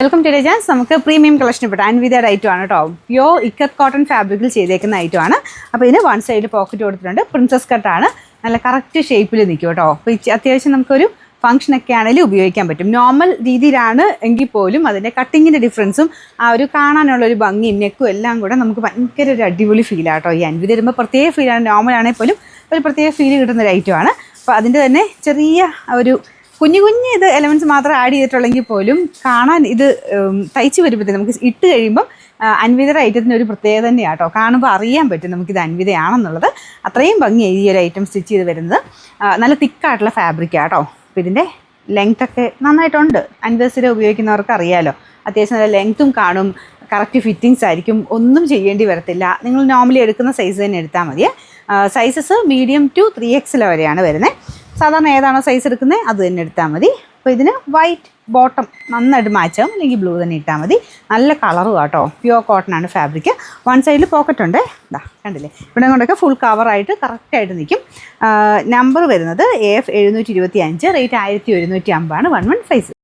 Welcome to Jans. നമുക്ക് premium കളക്ഷനിൽപ്പെട്ട അൻവിതയുടെ item ആണ് കേട്ടോ. പ്യോർ ഇക്കത്ത് കോട്ടൺ ഫാബ്രിക്കിൽ ചെയ്തേക്കുന്ന ഐറ്റം ആണ്. അപ്പോൾ ഇതിന് വൺ സൈഡ് പോക്കറ്റ് കൊടുത്തിട്ടുണ്ട്. പ്രിൻസസ് കട്ടാണ്, നല്ല കറക്റ്റ് ഷേപ്പിൽ നിൽക്കും കേട്ടോ. അപ്പോൾ അത്യാവശ്യം നമുക്കൊരു ഫംഗ്ഷനൊക്കെ ആണെങ്കിലും ഉപയോഗിക്കാൻ പറ്റും. നോർമൽ രീതിയിലാണ് എങ്കിൽ പോലും അതിൻ്റെ കട്ടിങ്ങിൻ്റെ ഡിഫറൻസും ആ ഒരു കാണാനുള്ളൊരു ഭംഗിയും നെക്കും എല്ലാം കൂടെ നമുക്ക് ഭയങ്കര ഒരു അടിപൊളി ഫീലാണ് കേട്ടോ. ഈ അൻവിത വരുമ്പോൾ പ്രത്യേക ഫീലാണ്. നോർമൽ ആണെങ്കിൽ പോലും ഒരു പ്രത്യേക ഫീൽ കിട്ടുന്നൊരു ഐറ്റമാണ്. അപ്പോൾ അതിൻ്റെ തന്നെ ചെറിയ ഒരു കുഞ്ഞു ഇത് എലമെൻറ്റ്സ് മാത്രം ആഡ് ചെയ്തിട്ടുള്ളെങ്കിൽ പോലും കാണാൻ ഇത് തയ്ച്ച് വരുമ്പോഴത്തേക്ക് നമുക്ക് ഇട്ട് കഴിയുമ്പം അൻവിതയുടെ ഐറ്റത്തിന് ഒരു പ്രത്യേകത തന്നെയാണ് കേട്ടോ. കാണുമ്പോൾ അറിയാൻ പറ്റും നമുക്കിത് അൻവിതയാണെന്നുള്ളത്. അത്രയും ഭംഗിയായി ഈ ഒരു ഐറ്റം സ്റ്റിച്ച് ചെയ്ത് വരുന്നത്. നല്ല തിക്കായിട്ടുള്ള ഫാബ്രിക്കാണ് കേട്ടോ. അപ്പോൾ ഇതിൻ്റെ ലെങ്ത്തൊക്കെ നന്നായിട്ടുണ്ട്. അൻവിത ഉപയോഗിക്കുന്നവർക്ക് അറിയാമല്ലോ, അത്യാവശ്യം നല്ല ലെങ്ത്തും കാണും, കറക്റ്റ് ഫിറ്റിങ്സ് ആയിരിക്കും, ഒന്നും ചെയ്യേണ്ടി വരത്തില്ല. നിങ്ങൾ നോർമലി എടുക്കുന്ന സൈസ് തന്നെ എടുത്താൽ മതി. സൈസസ് മീഡിയം ടു 3XL വരെയാണ് വരുന്നത്. സാധാരണ ഏതാണോ സൈസ് എടുക്കുന്നത് അത് തന്നെ എടുത്താൽ മതി. അപ്പോൾ ഇതിന് വൈറ്റ് ബോട്ടം നന്നായിട്ട് മാച്ചാവും, അല്ലെങ്കിൽ ബ്ലൂ തന്നെ ഇട്ടാൽ മതി. നല്ല കളറും കേട്ടോ. പ്യുവർ കോട്ടൺ ആണ് ഫാബ്രിക്. വൺ സൈഡിൽ പോക്കറ്റ് ഉണ്ട്. ഇതാ കണ്ടില്ലേ, ഇവിടെ കൊണ്ടൊക്കെ ഫുൾ കവറായിട്ട് കറക്റ്റായിട്ട് നിൽക്കും. നമ്പർ വരുന്നത് AF 725, റേറ്റ് 1150 ആണ്. 1156.